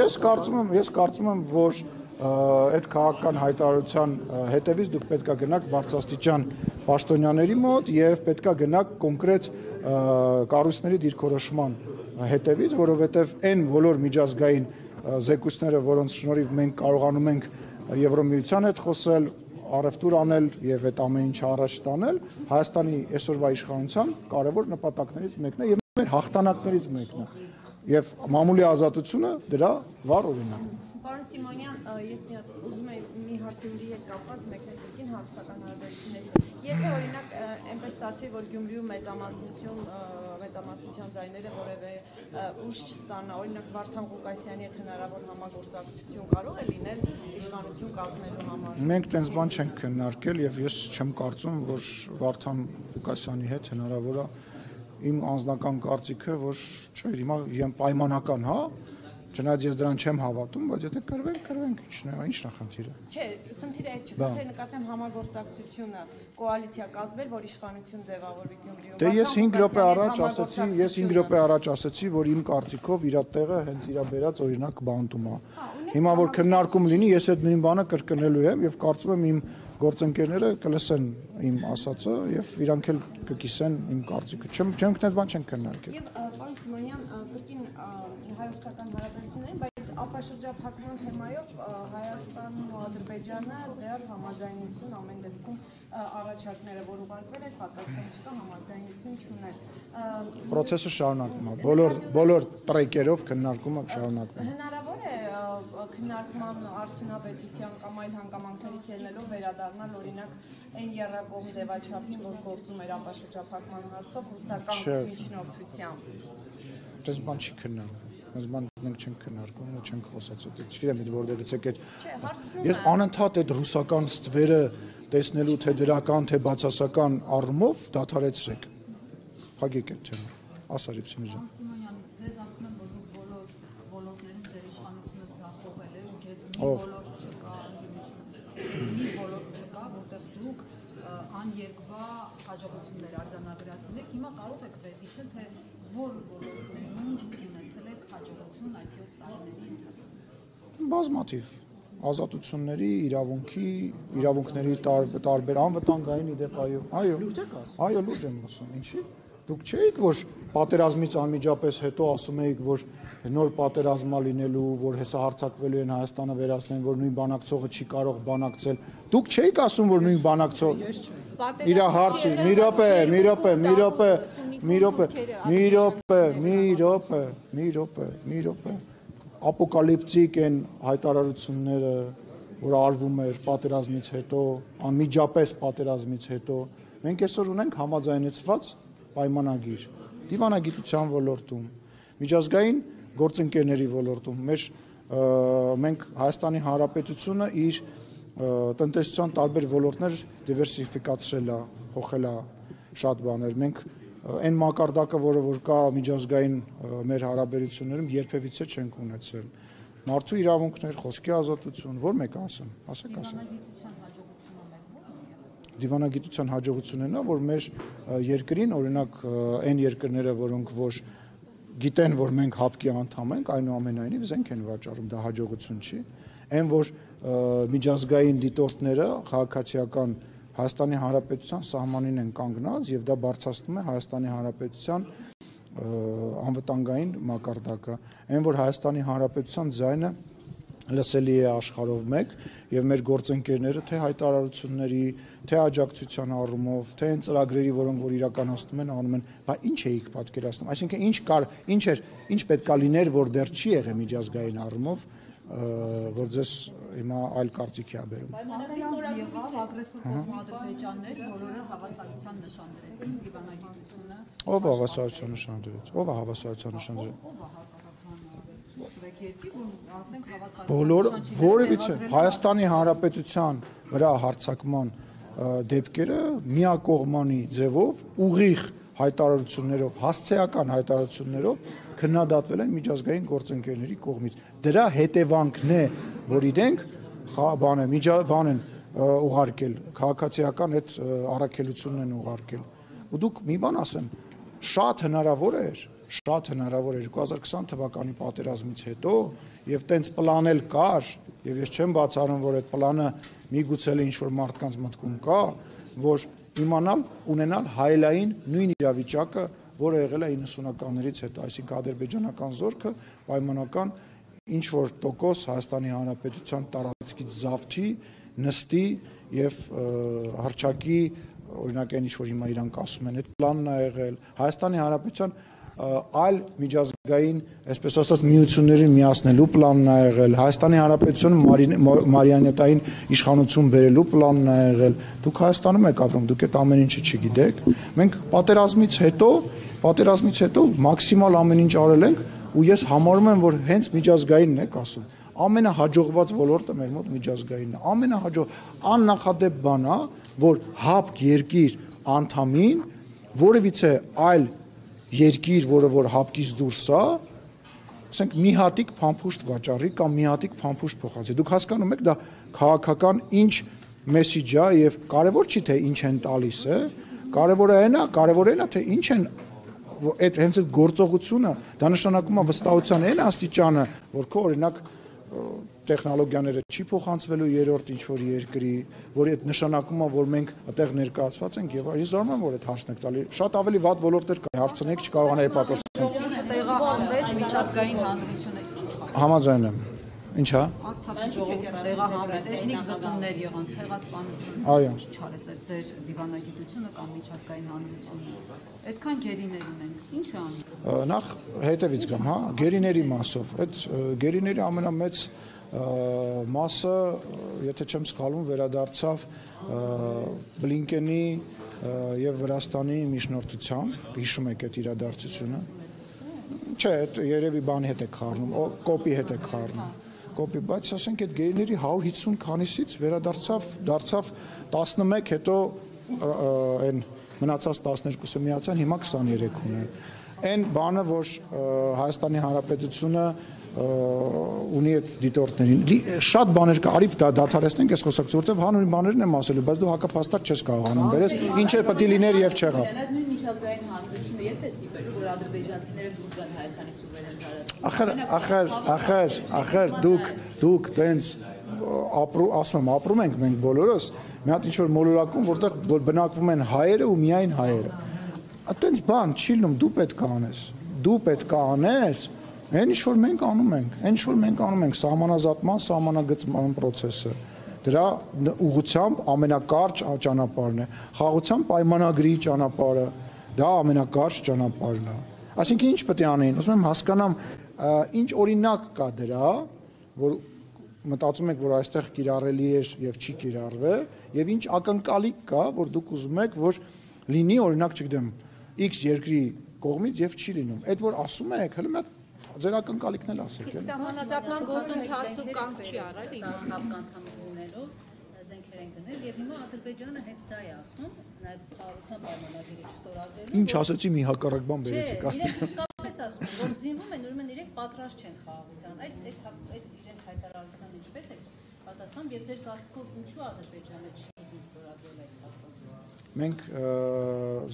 A: Ես կարծում եմ որ այդ քաղաքական հայտարարության հետևից դուք պետք է գնաք բարձրաստիճան պաշտոնյաների մոտ եւ պետք է գնաք կոնկրետ կառույցների դիրքորոշման հետևից, որովհետև այն բոլոր միջազգային զեկույցները, որոնց շնորհիվ մենք կարողանում ենք Եվրոմիության հետ խոսել, առևտուր անել եւ այդ ամեն ինչը առաջ տանել, Հայաստանի այսօրվա իշխանության կարևոր նպատակներից մեկն է եւ մեր հաղթանակներից մեկն է։ Եվ մամուլի ազատությունը դրա վառ օրինակ։
C: Պարոն Սիմոնյան, ես ուզում եմ մի հարցումի հետ կապված մեկնարկին հարցական հարաբերությունների։ Եթե օրինակ այնպես ստացվի, որ Գյումրիում մեծամասնության ձայները որևէ ուժ չստանա, օրինակ Վարդան Ղուկասյանի հետ հնարավոր համագործակցություն կարող է լինել իշխանություն կազմելու համար։ Մենք տենց
A: բան չենք քննարկել եւ ես չեմ կարծում, որ Վարդան Ղուկասյանի հետ հնարավոր է իմ անձնական կարծիքը, որ չէ, հիմա պայմանական, հա Չնայած ես դրան չեմ հավատում, բայց եթե կրվենք, ինչն է խնդիրը։ Չէ, խնդիրը այդ չէ, խնդիրը նկատեմ համագործակցությունը, կոալիցիա կազմել, որ իշխանություն ձևավորվի Գյումրիում։ Դե ես 5 րոպե առաջ ասեցի, որ իմ կարծիքով իր տեղը հենց իր բերած օրինակ Բանտում է։ Հիմա որ քննարկում լինի, ես այդ նույն բանը կրկնելու եմ եւ կարծում եմ իմ գործընկերները կլսեն իմ ասածը եւ իրանք էլ կկիսեն իմ կարծիքը։ Չենք այդպես բան չենք քննարկել։ Եվ պարոն Սիմոնյան, կրկին հայ-ռուսական հարաբերություններին, բայց ապաշրջափակման թեմայով Հայաստանն ու Ադրբեջանը դեռ համաձայնություն ամեն դեպքում առաջարկները, որ ուղարկվել են, պատասխան չկա, համաձայնություն չունեն։ Պրոցեսը շարունակվում է, բոլոր տրեկերով քննարկումը շարունակվում է։ Հնարավոր է քննարկման արդյունավետության կամ այլ հանգամանքներից ելնելով վերադառնալ օրինակ այն եռակողմ ձևաչափին, որ գործում էր ապաշրջափակման հարցով ռուսական միջնորդությամբ։ Դες բան չի քննարկվում։ Այս բան մենք չենք քննարկում, չենք խոսած այդ։ Չգիտեմ, որտեղից եք այդ։ Ես անընդհատ այդ ռուսական ստվերը տեսնելու թե դրական, թե բացասական առումով դադարեցրեք։ Փակեք այդ թեման։ Ասարիբ Սիմոյան։
D: Սիմոնյան, ձեզ ասում եմ, որ դուք բոլոր ոլորտներում ձեր իշխանությունը ձախողել եք, մի ոլորտ չկա, որտեղ դուք աներկվա հաջողություններ արձանագրացել եք, հիմա կարող եք վերհիշել, թե որ ոլորտներում ունեցել եք հաջողություն այս 7 տարիների ընթացքում։
A: Բազմաթիվ ազատությունների, իրավունքների տարբեր անվտանգային իդեպ, այո, լուրջ եմ ասում, ինչի։ Դուք չէիք, որ պատերազմից անմիջապես հետո ասում էիք, որ նոր պատերազմա լինելու, որ հեսա հարձակվելու են Հայաստանը վերացնեն, որ նույն բանակցողը չի կարող բանակցել։ Դուք չէիք ասում, որ նույն բանակցողը իր հարցը, մի րոպե, ապոկալիպտիկ են հայտարարությունները, որ արվում էր պատերազմից հետո, անմիջապես պատերազմից հետո, մենք այսօր ունենք համաձայնեցված պայմանագիր, դիվանագիտության ոլորտում, միջազգային գործընկերների ոլորտում, մենք Հայաստանի Հանրապետությունը իր տնտեսության տարբեր ոլորտներ դիվերսիֆիկացրել է, փոխել է շատ բաներ, մենք այն մակարդակը, որ կա միջազգային մեր հարաբերություններում երբևիցե չենք ունեցել, մարդու իրավունքներ, խոսքի ազատություն, որ մեկ ասեմ, ասեք։ Դիվանագիտության հաջողությունն է, որ մեր երկրին, օրինակ այն երկրները, որոնք որ գիտեն, որ մենք հապկի անդամ ենք, այնուամենայնիվ զենք են վաճառում, դա հաջողություն չի։ Այն որ միջազգային դիտորդները քաղաքացիական Հայաստանի Հանրապետության սահմանին են կանգնած եւ դա բարձրացնում է Հայաստանի Հանրապետության անվտանգային մակարդակը։ Այն որ Հայաստանի Հանրապետության ձայնը լսելի է աշխարհով մեկ եւ մեր գործընկերները թե հայտարարությունների, թե աջակցության առումով, թե այն ծրագրերի, որոնք որ իրականացնում են, անում են, բայց ինչ էիք պատկերացնում, այսինքն ինչ պետքա լիներ, որ դեռ չի եղել միջազգային առումով, որ ձեզ հիմա այլ կարծիքի ա բերում։
D: Պատերազմ եղավ, ագրեսոր կողմը Ադրբեջանն էր, որը հավասարության նշան դրեցին դիվանագիտությունը։
A: Ով հավասարության նշան դրեց։ Ով է հավասարության նշան դրել։
D: Ով է հակառակման երկիր, որ ասենք հավասար։
A: Բոլոր որևիցե Հայաստանի Հանրապետության վրա հարձակման դեպքերը միակողմանի ձևով ուղիղ հայտարարություններով, հասցեական հայտարարություններով քննադատվել են միջազգային գործընկերների կողմից։ Դրա հետևանքն է, որ իրենք բան են ուղարկել, քաղաքացիական այդ առաքելությունն են ուղարկել։ Ու դուք մի բան ասեմ, շատ հնարավոր էր 2020 թվականի պատերազմից հետո եւ տենց պլանել կար եւ ես չեմ բացառում, որ այդ պլանը միգուցե ինչ-որ մարդկանց մտքում կա, որ ունենալ հայելային նույն իրավիճակը, որը եղել է 90-ականներից հետո, այսինքն ադրբեջանական զորքը պայմանական ինչ-որ տոկոս Հայաստանի Հանրապետության տարածքից զավթի, նստի եւ հռչակի, օրինակ այն ինչ-որ հիմա իրանք ասում են, այդ պլանն է եղել Հայաստանի Հանրապետության այլ միջազգային, այսպես ասած, միություններին միացնելու պլանն է եղել, Հայաստանի Հանրապետությունը մարիոնետային իշխանություն բերելու պլանն է եղել։ Դուք Հայաստանում եք ապրում, դուք այդ ամեն ինչը չգիտեք։ Մենք պատերազմից հետո մաքսիմալ ամեն ինչ արել ենք, ու ես համարում եմ, որ հենց միջազգայինն եք ասում։ Ամենահաջողված ոլորտը մեր մոտ միջազգայինն է։ Աննախադեպ բան է, որ հապկ երկիր անդամին որևիցե այլ երկիր, որը որ հապկից դուրս է, ասենք մի հատիկ փամփուշտ վաճառի կամ մի հատիկ փամփուշտ փոխանցի։ Դուք հասկանում եք, դա քաղաքական ինչ մեսիջ է եւ կարեւոր չի թե ինչ են տալիս, կարեւորը այն է, թե ինչ են այդ հենց այդ գործողությունը, դա նշանակում է վստահության այն աստիճանը, որ քո օրինակ տեխնոլոգիաները չի փոխանցվելու երրորդ ինչ-որ երկրի, որ այդ նշանակում է, որ մենք այդտեղ ներկայացված ենք եւ ես զարմանում եմ, որ այդ հարցն եք տալի։ Շատ ավելի վատ ոլորտներ կա, հարցնեք, չկարողանայի պատասխանել։
D: Տեղահանվեց միջազգային հանրությունը ինչ։
A: Համաձայն եմ։ Ինչ է։
D: Արցախի ժողովուրդը տեղահանվեց, էթնիկ զտումներ եղան, ցեղասպանություն։
A: Այո։
D: Ինչ արեց այդ ձեր դիվանագիտությունը կամ միջազգային հանրությունը։ Այդքան գերիներ ունենք, ինչ է անում։
A: Նախ հետևից գամ, հա, գերիների մասով։ Այդ գերիների ամենամեծ մասը, եթե չեմ սխալվում, վերադարձավ Բլինկենի եւ Վրաստանի միջնորդությամբ, հիշում եք այդ իրադարձությունը։ Չէ, այդ երևի բանի հետ եք խառնում, կոպի հետ եք խառնում։ Կոպի, բայց ասենք այդ գերիների 150 քանիսից վերադարձավ 11, հետո այն մնացած 12-ը միացան, հիմա 23 ունեն։ Այն բանը, որ Հայաստանի Հանրապետությունը ունի այդ դիտորդներին, շատ բաներ կա, արի դադարեցնենք այս խոսակցությունը, որտեղ հանուն բաներն եմ ասելու, բայց դու հակապաստակ չես կարողանում բերես, ինչ է պետք է լիներ եւ չեղավ։
J: Նույն միջազգային հանրությունը երբ է ստիպել, որ ադրբեջանցիները դուրս գան Հայաստանի սուվերեն տարածքից։
A: Ախր դուք տենց ասում եմ, ապրում ենք մենք բոլորս, մի հատ ինչ-որ մոլորակում, որտեղ բնակվում են հայերը ու միայն հայերը։ Այդտենց բան չի լինում, դու պետք է անես, այն ինչ-որ մենք անում ենք, սահմանազատման, սահմանագծման պրոցեսը, դրա ուղղությամբ ամենակարճ ճանապարհն է, խաղաղության պայմանագրի ճանապարհը, դա ամենակարճ ճանապարհն է։ Այսինքն ինչ պետք է անեին, ուզում եմ հասկանամ, ինչ օրինակ կա դրա, որ մտածում եք, որ այստեղ կիրառելի է եւ չի կիրառվել, եւ ինչ ակնկալիք կա, որ դուք ուզում եք, որ լինի, օրինակ, չգիտեմ, X երկրի կողմից եւ չի լինում։ Այդ որ ասում եք, հələ մի հատ ձեր ակնկալիքն էլ ասեք։
E: Իսկ սահմանազատման գործընթացը կանգ չի առել,
H: հապկանթամ լինելով զենքեր են գնել եւ հիմա Ադրբեջանը հենց դա է ասում, նաեւ խաղաղության պայմանագրի չստորագրելու։
A: Ինչ ասեցի, մի հակառակ բան բերեցիք,
H: ասես ասում, որ զինվում են, ուրեմն իրենք պատրաստ չեն խաղաղության։ Այդ իրենց հայտարարության ինչպես է պատասխան եւ ձեր կարծիքով ինչու Ադրբեջանը չի ստորագրել այդ փաստաթուղթը։
A: Մենք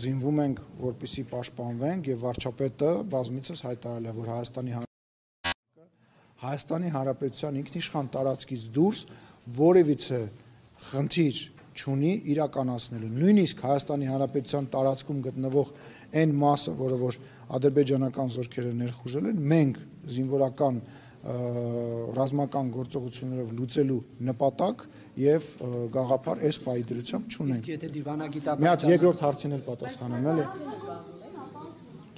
A: զինվում ենք, որպեսզի պաշտպանվենք եւ վարչապետը բազմիցս հայտարարել է, որ Հայաստանի Հանրապետության ինքնիշխան տարածքից դուրս որևիցե խնդիր չունի իրականացնելու։ Նույնիսկ Հայաստանի Հանրապետության տարածքում գտնվող այն մասը, որը որ ադրբեջանական զորքերը ներխուժել են, մենք զինվորական ռազմական գործողություններով լուծելու նպատակ եւ գաղափար այս պայդրությամբ չունենք։
G: Իսկ եթե դիվանագիտական
A: մի հատ երկրորդ հարցին էլ պատասխանեմ, էլի։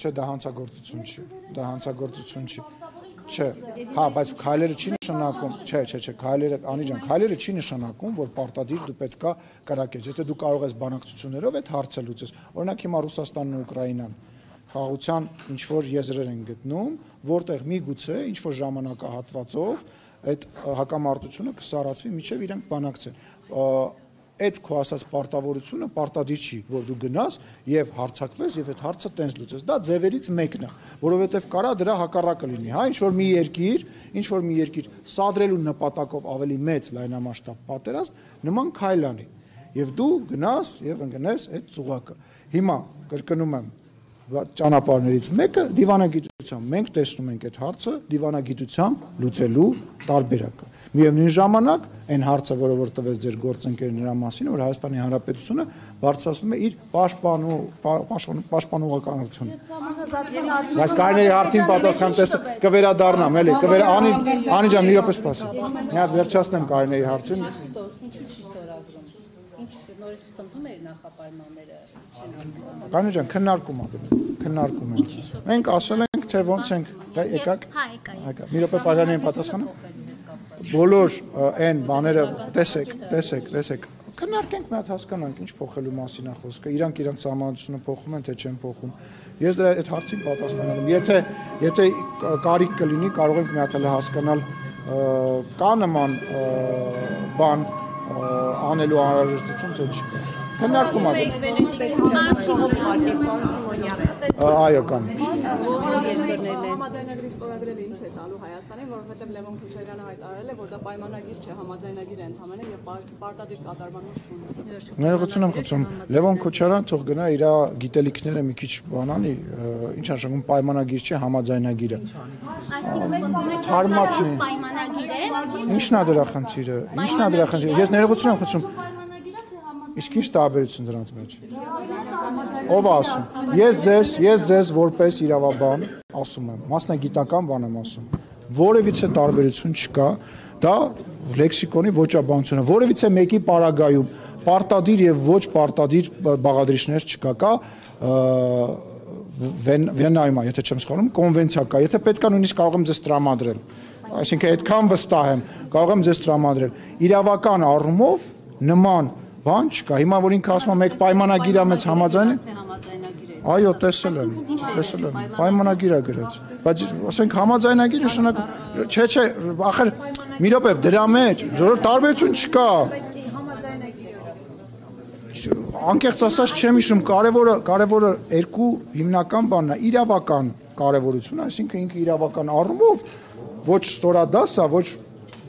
A: Չէ, դա հանցագործություն չի։ Չէ, հա, բայց քայլերը չի նշանակում, չէ, քայլերը, Անի ջան, քայլերը չի նշանակում, որ պարտադիր դու պետքա կրակես։ Եթե դու կարող ես բանակցություններով այդ հարցը լուծես, օրինակ հիմա Ռուսաստանն ու Ուկրաինան խաղաղության ինչ որ եզրեր են գտնում, որտեղ միգուցե ինչ որ ժամանակահատվածով այդ հակամարտությունը կսարածվի մինչև իրենք բանակցեն։ Այդ քո ասած պարտավորությունը պարտադիր չի, որ դու գնաս եւ հարցակվես եւ այդ հարցը տենց լուծես։ Դա ձևերից մեկն է, որովհետեւ կարա դրա հակառակը լինի, հա, ինչ որ մի երկիր սադրելու նպատակով ավելի մեծ լայնամասշտաբ պատերազմ նման քայլ անի եւ դու գնաս եւ ընկնես այդ ծուղակը։ Հիմա կրկնում եմ ճանապարհներից մեկը դիվանագիտությամբ։ Մենք տեսնում ենք այդ հարցը դիվանագիտությամբ լուծելու տարբերակը։ Միևնույն ժամանակ այն հարցը, որը որ տվեց ձեր գործընկերն նրա մասին, որ Հայաստանի Հանրապետությունը բարձրացնում է իր պաշտպանողականությունը։ Բայց կարելի է հարցին պատասխան տեսը կվերադառնամ, էլի, Անի ջան, մի րոպե սպասի։ Մի հատ վերջացնեմ կարելի հարցին։
H: Նորից խնդում էր նախապայմանները
A: Կանե ջան, քննարկում ենք։ Մենք ասել ենք, թե ոնց ենք, եկաք։ Եկա։ Մի րոպե պարանի են պատասխանը։ Բոլոր այն բաները տեսեք։ Քննարկենք, մի հատ հասկանանք, ինչ փոխելու մասին է խոսքը։ Իրանք իրենց համանությունը փոխում են, թե չեն փոխում։ Ես դրա այդ հարցին պատասխանեմ։ Եթե կարիք կլինի, կարող ենք մի հատ հələ հասկանալ կա նման բան անելու անհրաժեշտություն թե չկա։ Քննարկում ենք։ Այո, կան։
D: Համաձայնագրի ստորագրելը ինչ է տալու Հայաստանին, որովհետև Լևոն Քոչարյանը հայտարարել է, որ դա պայմանագիր չէ, համաձայնագիր է ընդհանրապես եւ պարտադիր կատարման ուժ չունի։
A: Ներողություն եմ խնդրում, Լևոն Քոչարյան թող գնա իր գիտելիքները մի քիչ բանանի, ինչ նշանակում պայմանագիր չէ, համաձայնագիր է։
H: Այսինքն պայմանագիր է։
A: Ինչն է դրա խնդիրը։ Ես ներողություն եմ խնդրում։ Իսկ ինչ տարբերություն դրանց մեջ։ Ով ասում։ Ես ձեզ որպես իրավաբան ասում եմ, մասնագիտական բան եմ ասում։ Որևիցե տարբերություն չկա, դա լեքսիկոնի ոճաբանությունը, որևիցե մեկի պարագայում պարտադիր եւ ոչ պարտադիր բաղադրիչներ չկա, կա Վենայում, եթե չեմ սխալվում, կոնվենցիա կա, եթե պետք է նույնիսկ կարող եմ ձեզ տրամադրել։ Այսինքն այդքան վստահ եմ, կարող եմ ձեզ տրամադրել։ Իրավական առումով նման բան չկա։ Հիմա որ ինքը ասում է մեկ պայմանագիր է մեծ համաձայն է։ Այո, տեսել եմ։ Պայմանագիր է գրած։ Բայց ասենք համաձայնագիր նշանակում չէ, ախր մի րոպե դրա մեջ տարբերություն չկա։ Անկեղծ ասած չեմ հիշում, կարևորը երկու հիմնական բանն է, իրավական կարևորությունը, այսինքն ինքը իրավական առումով ոչ ստորադաս է, ոչ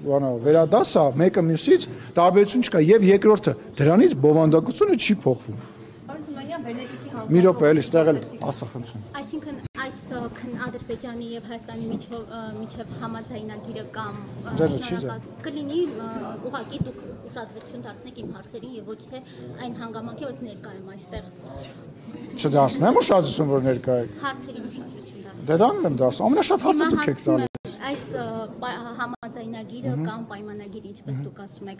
A: վերադաս է, մեկը մյուսից տարբերություն չկա եւ երկրորդը դրանից բովանդակությունը չի փոխվում։ Մի րոպե, էլի ստեղ էլ ասա խնդրում։
H: Այսինքն այս Ադրբեջանի եւ Հայաստանի միջև համաձայնագիրը կամ կլինի ուղղակի դուք ուշադրություն դարձնեք իմ հարցերին եւ ոչ թե այն հանգամանքի, որ ներկա եմ այստեղ։
A: Չդարձնեմ ուշադրություն, որ ներկա եք։
H: Հարցերին ուշադրություն դարձնեմ։
A: Դրանն եմ դարձնում, ամենաշատ հարցը դուք եք տալիս։
H: Այս համաձայնագիրը կամ պայմանագիրը, ինչպես դուք ասում եք,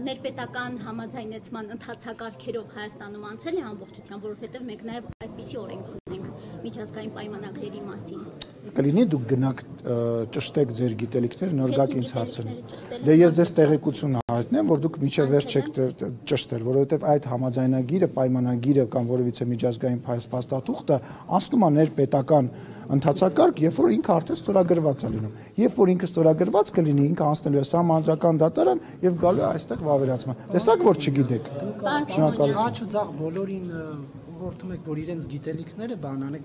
H: ներպետական համաձայնեցման ընթացակարգերով Հայաստանում անցել է ամբողջությամբ, որովհետև մենք նաև այդպիսի օրենք ունենք միջազգային պայմանագրերի մասին։
A: Կլինի դուք գնաք ճշտեք ձեր գիտելիքները, նորգակ ինձ հարցրին։ Դե ես ձեզ տեղեկություն հայտնեմ, որ դուք միջև վերջ չեք ճշտել, որովհետև այդ համաձայնագիրը, պայմանագիրը կամ որևիցե միջազգային փաստաթուղթը անցնում է ներպետական ընթացակարգ, երբ որ ինքը արդեն ստորագրված է լինում։ Երբ որ ինքը ստորագրված կլինի, ինքը անցնելու է սահմանադրական դատարան եւ գալու է այստեղ վավերացման։ Տեսակ որ չգիտեք։
G: Շնորհակալություն։ Բոլորին ուղղորդում եք, որ իրենց գիտելիքները բանանեք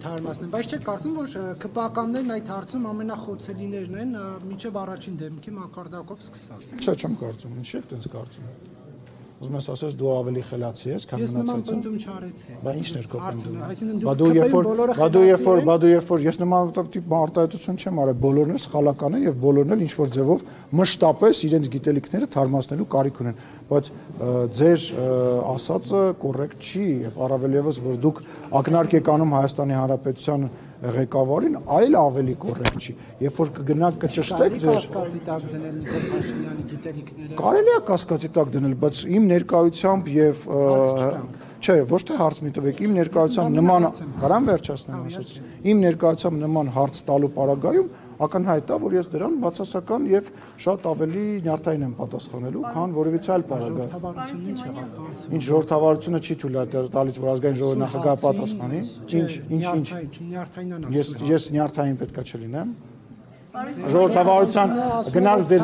G: թարմացնեն, բայց չեք կարծում, որ ԿՊԱ-ականներն այդ հարցում ամենախոցելիներն են մինչև առաջին դեմքի մակարդակով սկսած։
A: Չէ, չեմ կարծում, ինչ եք դες կարծում։ Ուզում ես ասես դու ավելի խելացի ես, քան
G: մնացածը։ Ես նման պնդում չարեցի։
A: Բա ի՞նչն էր քո պնդումը։ Բա դու երբ որ ես նման տիպ արտահայտություն չեմ արել, բոլորն էլ սխալական են եւ բոլորն էլ ինչ որ ձևով մշտապես իրենց գիտելիքները թարմացնելու կարիք ունեն, բայց ձեր ասածը կոռեկտ չի եւ առավել եւս որ դուք ակնարկ եք անում Հայաստանի Հանրապետության ղեկավարին, այլ ավելի կոռեկտ չի։ Երբ որ կգնաք կճշտեք ձեր
G: կասկածի տակ դնել Նիկոլ Փաշինյանի գիտելիքները։
A: Կարելի է կասկածի տակ դնել, բայց իմ ներկայությամբ եւ Չէ, ոչ թե հարց մի տվեք, իմ ներկայությամբ նման կարամ վերջացնեմ ասած։ Իմ ներկայությամբ նման հարց տալու պարագայում ակնհայտ է, որ ես դրան բացասական եւ շատ ավելի նյարդային եմ պատասխանելու, քան որևիցե այլ պարագա։ Ինչ ժողովրդավարությունը չի թույլ տալիս, որ ազգային ժողովի նախագահը պատասխանի։ Ինչ ես նյարդային պետքա չլինեմ։ Ժողովրդավարության գնալ ձեր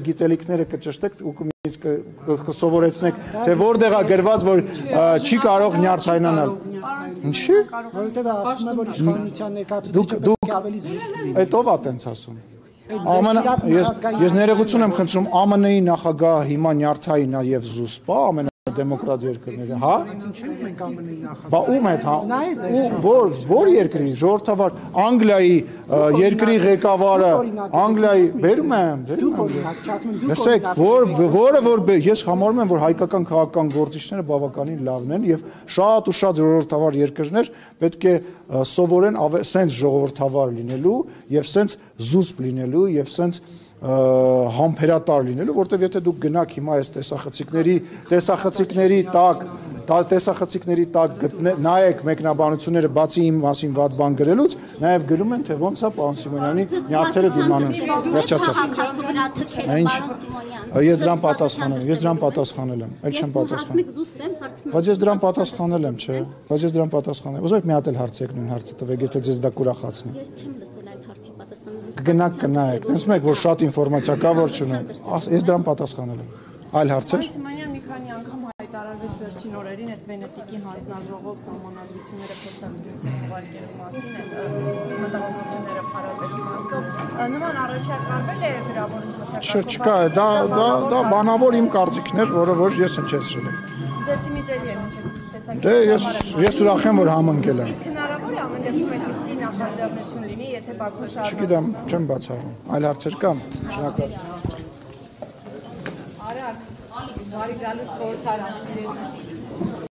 A: գիտելիքները կճշտեք ու կսովորեցնեք, թե որտեղ է գրված, որ չի կարող նյարդայնանալ։ Ինչի՞։
G: Որովհետև ասում է, որ իշխանության ներկայացուցիչը ավելի զուսպ լինի։
A: Այդ ով է տենց ասում։ Ես ներողություն եմ խնդրում, ԱՄՆ-ի նախագահը հիմա նյարդային է եւ զուսպ է, դեմոկրատ երկրները, հա? Բա ում է, որ երկրի, ժողովրդավար, Անգլիայի երկրի ղեկավարը, Անգլիայի, բերում եմ, լսեք, որը ես համարում եմ, որ հայկական քաղաքական գործիչները բավականին լավն են եւ շատ ու շատ ժողովրդավար երկրներ պետք է սովորեն սենց ժողովրդավար լինելու եւ սենց զուսպ լինելու եւ սենց համբերատար լինելու, որտեվ եթե դուք գնաք հիմա այս տեսախցիկների տակ նայեք մեկնաբանությունները, բացի իմ մասին վատ բան գրելուց, նաև գրում են, թե ոնց է պարոն Սիմոնյանի նյարդերը դիմանում։ Ես դրան պատասխանել եմ, այլ չեմ պատասխանել։ Բայց ես դրան պատասխանել եմ, չէ։ Բայց ես դրան պատասխանել եմ։ Ուզում եք մի հատ էլ հարցեք նույն հարցը տվեք, եթե ձեզ դա կուրախացնի։ Ես չեմ լսել այդ հարցի պատասխանը։ Կգնաք կնայեք, տեսնում եք, որ շատ ինֆորմացիա կա, որ չունեմ։ Ես դրան պատասխանել եմ։ Այլ հարցեր։
C: Սիմոնյան մի քանի անգամ հայտարարվեց վերջին օրերին այդ Վենետիկի հանձնաժողով սահմանադրությունները փորձադրության ուղարկելու մասին, այդ մտահոգությունները փարատելու մասով։ Նման առաջարկ արվել է գրավոր ընթացակարգով։
A: Չկա, դա բանավոր իմ կարծիքն էր, որը որ ես հնչեցրել եմ։
C: Ձեր թիմից էլի է հնչել։
A: Դե ես ուրախ եմ, որ համընկել եմ։
C: Իսկ հնարավոր է ամեն դեպքում այդպիսի նախաձեռնություն լինի, եթե Բաքուն շարունակի։
A: Չգիտեմ, չեմ բացառում։ Այլ հարցեր կան։ Շնորհակալություն։
B: Արաքս, բարի գալիս խորհրդարան։